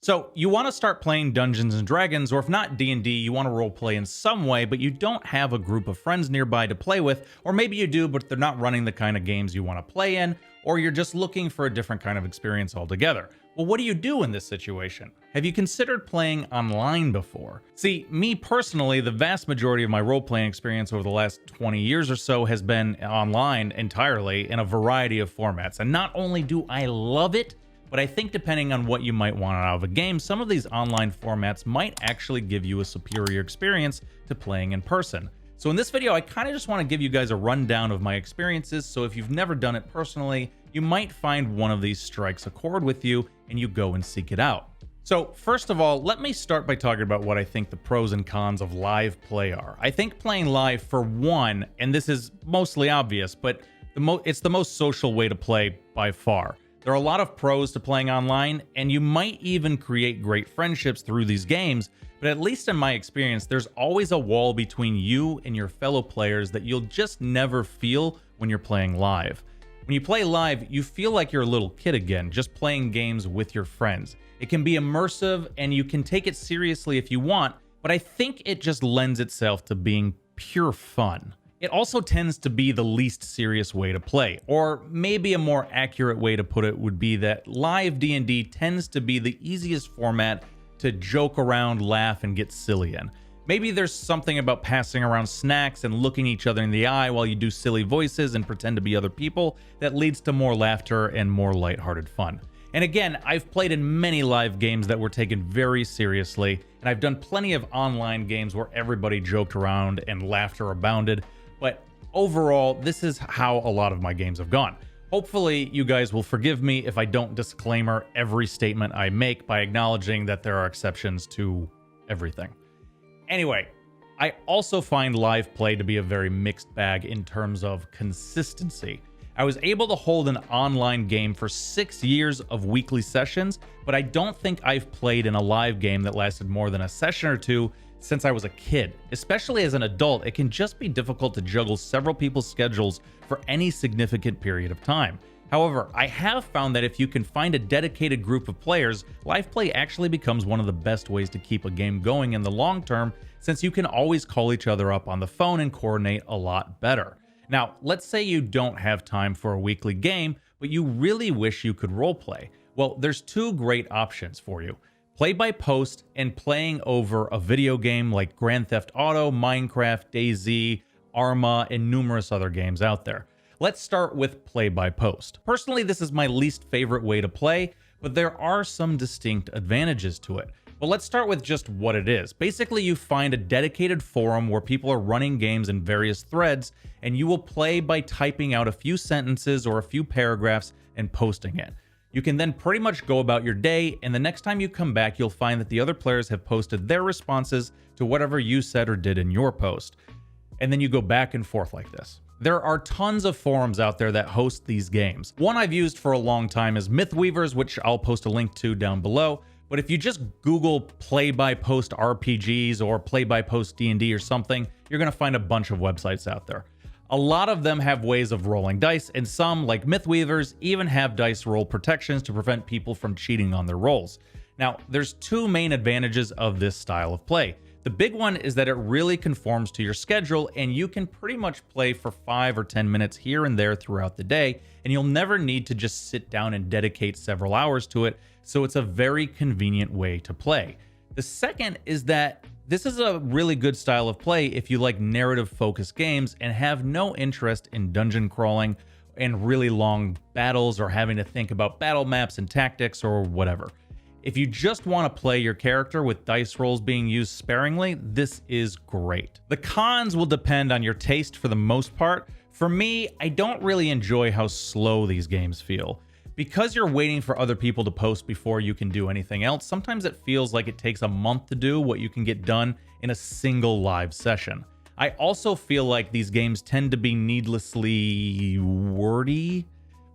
So you want to start playing Dungeons and Dragons, or if not D&D, you want to roleplay in some way, but you don't have a group of friends nearby to play with, or maybe you do, but they're not running the kind of games you want to play in, or you're just looking for a different kind of experience altogether. Well, what do you do in this situation? Have you considered playing online before? See, me personally, the vast majority of my role-playing experience over the last 20 years or so has been online entirely in a variety of formats. And not only do I love it, but I think depending on what you might want out of a game, some of these online formats might actually give you a superior experience to playing in person. So in this video, I kind of just want to give you guys a rundown of my experiences, so if you've never done it personally, you might find one of these strikes a chord with you and you go and seek it out. So first of all, let me start by talking about what I think the pros and cons of live play are. I think playing live, for one, and this is mostly obvious, but it's the most social way to play by far. There are a lot of pros to playing online, and you might even create great friendships through these games, but at least in my experience, there's always a wall between you and your fellow players that you'll just never feel when you're playing live. When you play live, you feel like you're a little kid again, just playing games with your friends. It can be immersive, and you can take it seriously if you want, but I think it just lends itself to being pure fun. It also tends to be the least serious way to play, or maybe a more accurate way to put it would be that live D&D tends to be the easiest format to joke around, laugh, and get silly in. Maybe there's something about passing around snacks and looking each other in the eye while you do silly voices and pretend to be other people that leads to more laughter and more lighthearted fun. And again, I've played in many live games that were taken very seriously, and I've done plenty of online games where everybody joked around and laughter abounded. But overall, this is how a lot of my games have gone. Hopefully, you guys will forgive me if I don't disclaimer every statement I make by acknowledging that there are exceptions to everything. Anyway, I also find live play to be a very mixed bag in terms of consistency. I was able to hold an online game for 6 years of weekly sessions, but I don't think I've played in a live game that lasted more than a session or two since I was a kid. Especially as an adult, it can just be difficult to juggle several people's schedules for any significant period of time. However, I have found that if you can find a dedicated group of players, live play actually becomes one of the best ways to keep a game going in the long term, since you can always call each other up on the phone and coordinate a lot better. Now, let's say you don't have time for a weekly game, but you really wish you could roleplay. Well, there's two great options for you. Play by post and playing over a video game like Grand Theft Auto, Minecraft, DayZ, Arma, and numerous other games out there. Let's start with play by post. Personally, this is my least favorite way to play, but there are some distinct advantages to it. But let's start with just what it is. Basically, you find a dedicated forum where people are running games in various threads, and you will play by typing out a few sentences or a few paragraphs and posting it. You can then pretty much go about your day, and the next time you come back, you'll find that the other players have posted their responses to whatever you said or did in your post. And then you go back and forth like this. There are tons of forums out there that host these games. One I've used for a long time is Mythweavers, which I'll post a link to down below. But if you just Google play-by-post RPGs or play-by-post D&D or something, you're going to find a bunch of websites out there. A lot of them have ways of rolling dice, and some, like Mythweavers, even have dice roll protections to prevent people from cheating on their rolls. Now, there's two main advantages of this style of play. The big one is that it really conforms to your schedule, and you can pretty much play for 5 or 10 minutes here and there throughout the day, and you'll never need to just sit down and dedicate several hours to it, so it's a very convenient way to play. The second is that this is a really good style of play if you like narrative-focused games and have no interest in dungeon crawling and really long battles or having to think about battle maps and tactics or whatever. If you just want to play your character with dice rolls being used sparingly, this is great. The cons will depend on your taste for the most part. For me, I don't really enjoy how slow these games feel. Because you're waiting for other people to post before you can do anything else, sometimes it feels like it takes a month to do what you can get done in a single live session. I also feel like these games tend to be needlessly wordy.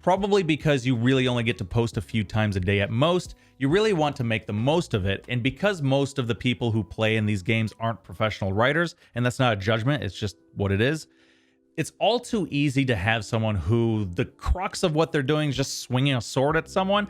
Probably because you really only get to post a few times a day at most, you really want to make the most of it, and because most of the people who play in these games aren't professional writers, and that's not a judgment, it's just what it is, it's all too easy to have someone who the crux of what they're doing is just swinging a sword at someone,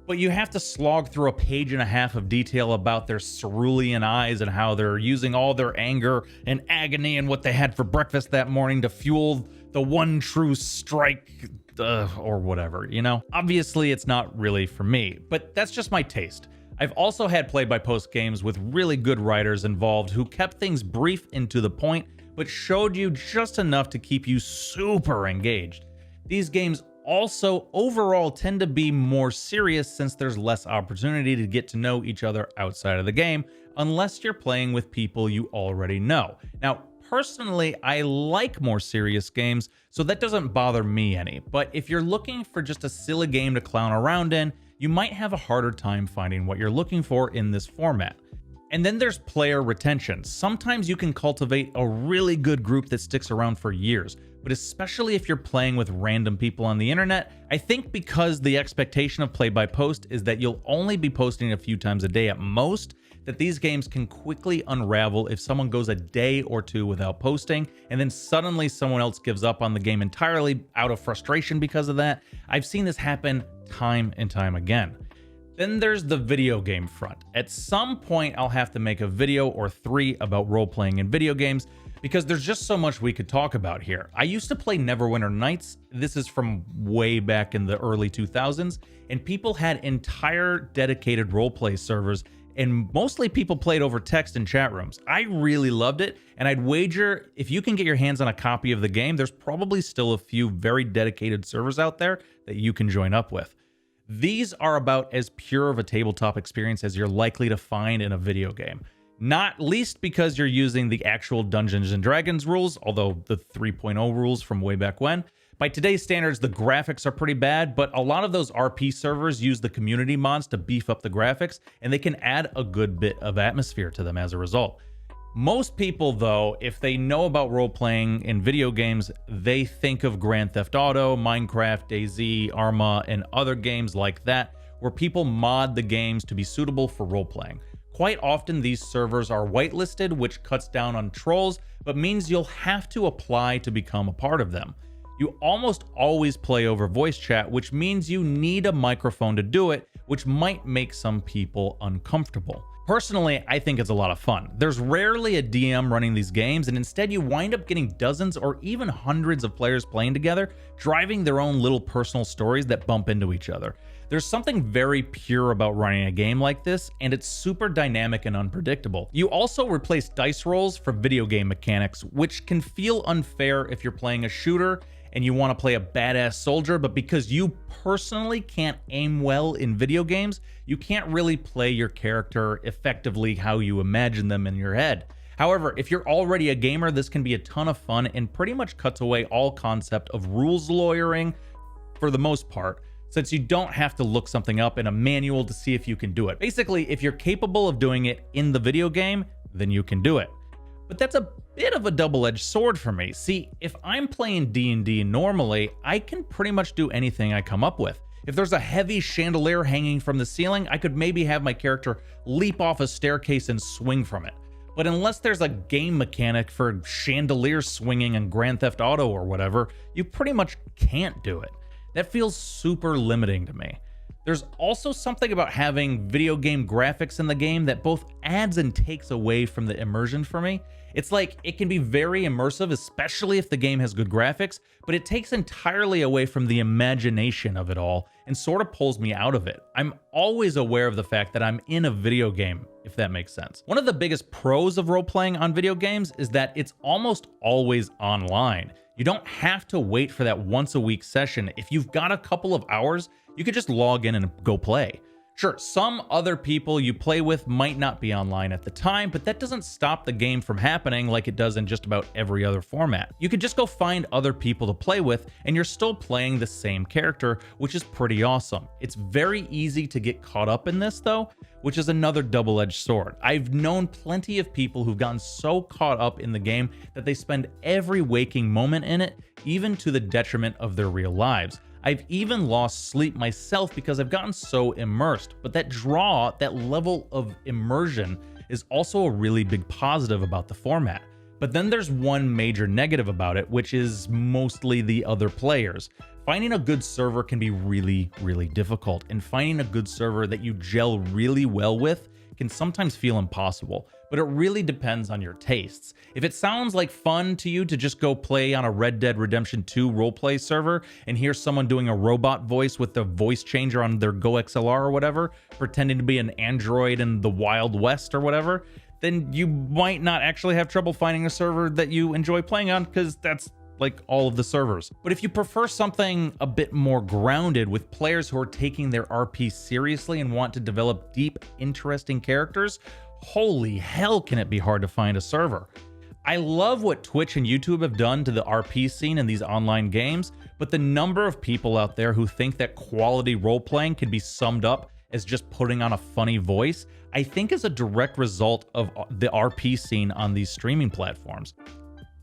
but but you have to slog through a page and a half of detail about their cerulean eyes and how they're using all their anger and agony and what they had for breakfast that morning to fuel the one true strike, or whatever, you know? Obviously, it's not really for me, but that's just my taste. I've also had play-by-post games with really good writers involved who kept things brief and to the point, but showed you just enough to keep you super engaged. These games also overall tend to be more serious since there's less opportunity to get to know each other outside of the game, unless you're playing with people you already know. Now, personally, I like more serious games, so that doesn't bother me any, but if you're looking for just a silly game to clown around in, you might have a harder time finding what you're looking for in this format. And then there's player retention. Sometimes you can cultivate a really good group that sticks around for years, but especially if you're playing with random people on the internet, I think because the expectation of play-by-post is that you'll only be posting a few times a day at most, that these games can quickly unravel if someone goes a day or two without posting, and then suddenly someone else gives up on the game entirely out of frustration because of that. I've seen this happen time and time again. Then there's the video game front. At some point, I'll have to make a video or 3 about role-playing in video games, because there's just so much we could talk about here. I used to play Neverwinter Nights. This is from way back in the early 2000s, and people had entire dedicated roleplay servers, and mostly people played over text in chat rooms. I really loved it, and I'd wager if you can get your hands on a copy of the game, there's probably still a few very dedicated servers out there that you can join up with. These are about as pure of a tabletop experience as you're likely to find in a video game. Not least because you're using the actual Dungeons & Dragons rules, although the 3.0 rules from way back when. By today's standards, the graphics are pretty bad, but a lot of those RP servers use the community mods to beef up the graphics, and they can add a good bit of atmosphere to them as a result. Most people, though, if they know about role-playing in video games, they think of Grand Theft Auto, Minecraft, DayZ, Arma, and other games like that, where people mod the games to be suitable for role-playing. Quite often, these servers are whitelisted, which cuts down on trolls, but means you'll have to apply to become a part of them. You almost always play over voice chat, which means you need a microphone to do it, which might make some people uncomfortable. Personally, I think it's a lot of fun. There's rarely a DM running these games, and instead you wind up getting dozens or even hundreds of players playing together, driving their own little personal stories that bump into each other. There's something very pure about running a game like this, and it's super dynamic and unpredictable. You also replace dice rolls for video game mechanics, which can feel unfair if you're playing a shooter and you want to play a badass soldier, but because you personally can't aim well in video games, you can't really play your character effectively how you imagine them in your head. However, if you're already a gamer, this can be a ton of fun and pretty much cuts away all concept of rules lawyering for the most part, since you don't have to look something up in a manual to see if you can do it. Basically, if you're capable of doing it in the video game, then you can do it. But that's a bit of a double-edged sword for me. See, if I'm playing D&D normally, I can pretty much do anything I come up with. If there's a heavy chandelier hanging from the ceiling, I could maybe have my character leap off a staircase and swing from it. But unless there's a game mechanic for chandelier swinging in Grand Theft Auto or whatever, you pretty much can't do it. That feels super limiting to me. There's also something about having video game graphics in the game that both adds and takes away from the immersion for me. It's like it can be very immersive, especially if the game has good graphics, but it takes entirely away from the imagination of it all and sort of pulls me out of it. I'm always aware of the fact that I'm in a video game, if that makes sense. One of the biggest pros of role-playing on video games is that it's almost always online. You don't have to wait for that once-a-week session. If you've got a couple of hours, you could just log in and go play. Sure, some other people you play with might not be online at the time, but that doesn't stop the game from happening like it does in just about every other format. You could just go find other people to play with, and you're still playing the same character, which is pretty awesome. It's very easy to get caught up in this, though, which is another double-edged sword. I've known plenty of people who've gotten so caught up in the game that they spend every waking moment in it, even to the detriment of their real lives. I've even lost sleep myself because I've gotten so immersed, but that draw, that level of immersion is also a really big positive about the format. But then there's one major negative about it, which is mostly the other players. Finding a good server can be really, really difficult, and finding a good server that you gel really well with can sometimes feel impossible, but it really depends on your tastes. If it sounds like fun to you to just go play on a Red Dead Redemption 2 roleplay server and hear someone doing a robot voice with the voice changer on their Go XLR or whatever, pretending to be an android in the Wild West or whatever, then you might not actually have trouble finding a server that you enjoy playing on, because that's like all of the servers. But if you prefer something a bit more grounded with players who are taking their RP seriously and want to develop deep, interesting characters, holy hell can it be hard to find a server. I love what Twitch and YouTube have done to the RP scene in these online games, but the number of people out there who think that quality role-playing can be summed up as just putting on a funny voice, I think is a direct result of the RP scene on these streaming platforms.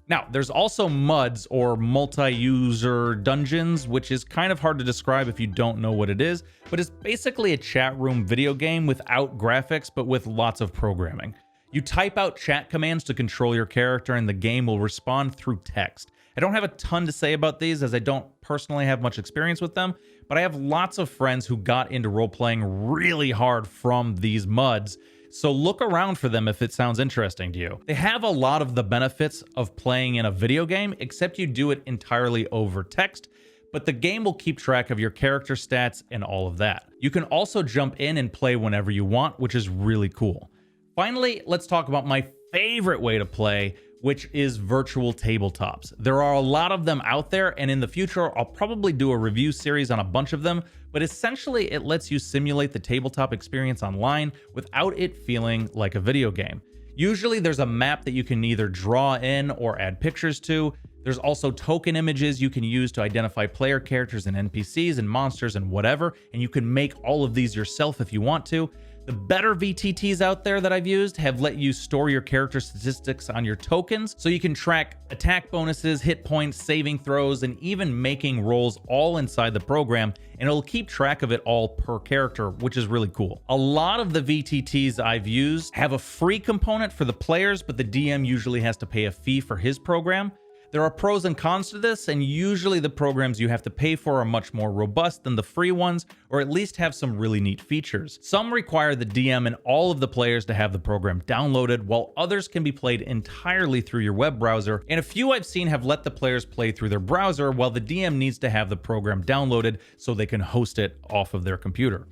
Now, there's also MUDs, or multi-user dungeons, which is kind of hard to describe if you don't know what it is, but it's basically a chat room video game without graphics, but with lots of programming. You type out chat commands to control your character, and the game will respond through text. I don't have a ton to say about these, as I don't personally have much experience with them, but I have lots of friends who got into role-playing really hard from these MUDs, so look around for them if it sounds interesting to you. They have a lot of the benefits of playing in a video game, except you do it entirely over text, but the game will keep track of your character stats and all of that. You can also jump in and play whenever you want, which is really cool. Finally, let's talk about my favorite way to play, which is virtual tabletops. There are a lot of them out there, and in the future, I'll probably do a review series on a bunch of them, but essentially it lets you simulate the tabletop experience online without it feeling like a video game. Usually there's a map that you can either draw in or add pictures to. There's also token images you can use to identify player characters and NPCs and monsters and whatever, and you can make all of these yourself if you want to. The better VTTs out there that I've used have let you store your character statistics on your tokens, so you can track attack bonuses, hit points, saving throws, and even making rolls all inside the program, and it'll keep track of it all per character, which is really cool. A lot of the VTTs I've used have a free component for the players, but the DM usually has to pay a fee for his program. There are pros and cons to this, and usually the programs you have to pay for are much more robust than the free ones, or at least have some really neat features. Some require the DM and all of the players to have the program downloaded, while others can be played entirely through your web browser, and a few I've seen have let the players play through their browser, while the DM needs to have the program downloaded so they can host it off of their computer.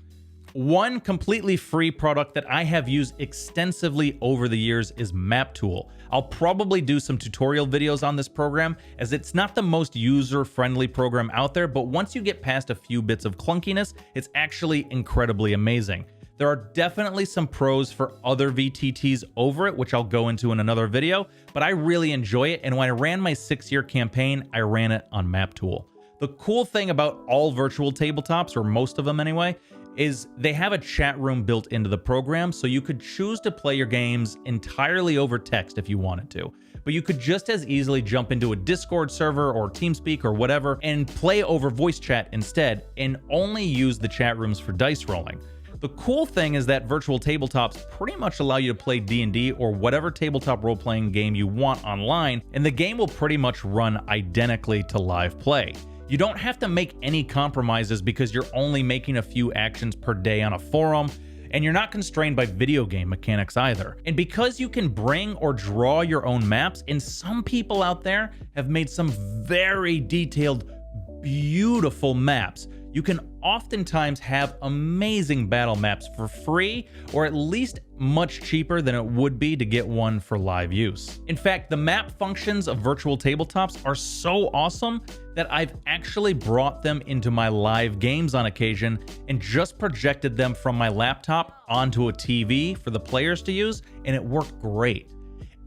One completely free product that I have used extensively over the years is MapTool. I'll probably do some tutorial videos on this program, as it's not the most user-friendly program out there, but once you get past a few bits of clunkiness, it's actually incredibly amazing. There are definitely some pros for other VTTs over it, which I'll go into in another video, but I really enjoy it, and when I ran my 6-year campaign, I ran it on MapTool. The cool thing about all virtual tabletops, or most of them anyway, is they have a chat room built into the program, so you could choose to play your games entirely over text if you wanted to. But you could just as easily jump into a Discord server or TeamSpeak or whatever and play over voice chat instead, and only use the chat rooms for dice rolling. The cool thing is that virtual tabletops pretty much allow you to play D&D or whatever tabletop role-playing game you want online, and the game will pretty much run identically to live play. You don't have to make any compromises because you're only making a few actions per day on a forum, and you're not constrained by video game mechanics either. And because you can bring or draw your own maps, and some people out there have made some very detailed, beautiful maps, you can oftentimes have amazing battle maps for free, or at least much cheaper than it would be to get one for live use. In fact, the map functions of virtual tabletops are so awesome that I've actually brought them into my live games on occasion and just projected them from my laptop onto a TV for the players to use, and it worked great.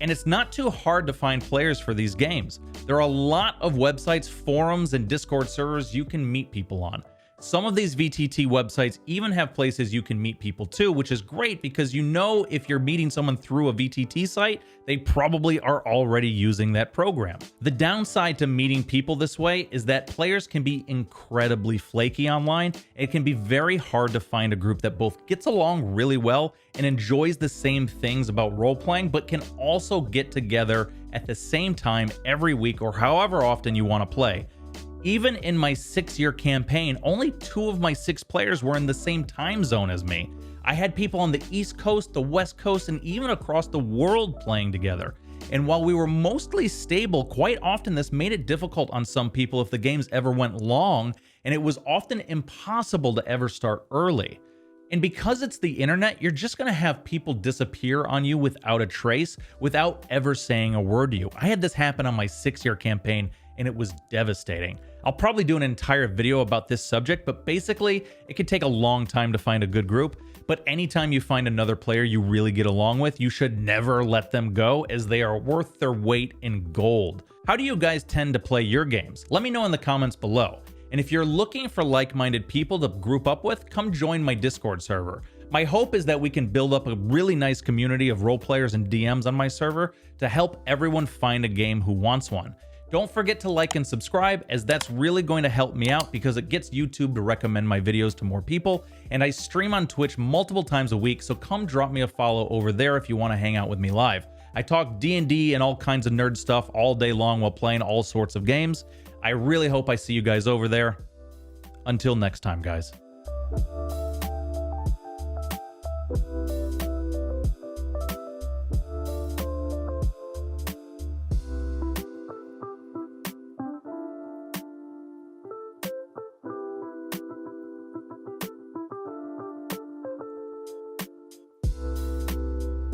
And it's not too hard to find players for these games. There are a lot of websites, forums, and Discord servers you can meet people on. Some of these VTT websites even have places you can meet people too, which is great because you know if you're meeting someone through a VTT site, they probably are already using that program. The downside to meeting people this way is that players can be incredibly flaky online. It can be very hard to find a group that both gets along really well and enjoys the same things about role-playing, but can also get together at the same time every week or however often you want to play. Even in my 6-year campaign, only 2 of my 6 players were in the same time zone as me. I had people on the East Coast, the West Coast, and even across the world playing together. And while we were mostly stable, quite often this made it difficult on some people if the games ever went long, and it was often impossible to ever start early. And because it's the internet, you're just gonna have people disappear on you without a trace, without ever saying a word to you. I had this happen on my 6-year campaign, and it was devastating. I'll probably do an entire video about this subject, but basically, it could take a long time to find a good group. But anytime you find another player you really get along with, you should never let them go, as they are worth their weight in gold. How do you guys tend to play your games? Let me know in the comments below. And if you're looking for like-minded people to group up with, come join my Discord server. My hope is that we can build up a really nice community of role players and DMs on my server to help everyone find a game who wants one. Don't forget to like and subscribe, as that's really going to help me out because it gets YouTube to recommend my videos to more people, and I stream on Twitch multiple times a week, so come drop me a follow over there if you want to hang out with me live. I talk D&D and all kinds of nerd stuff all day long while playing all sorts of games. I really hope I see you guys over there. Until next time, guys.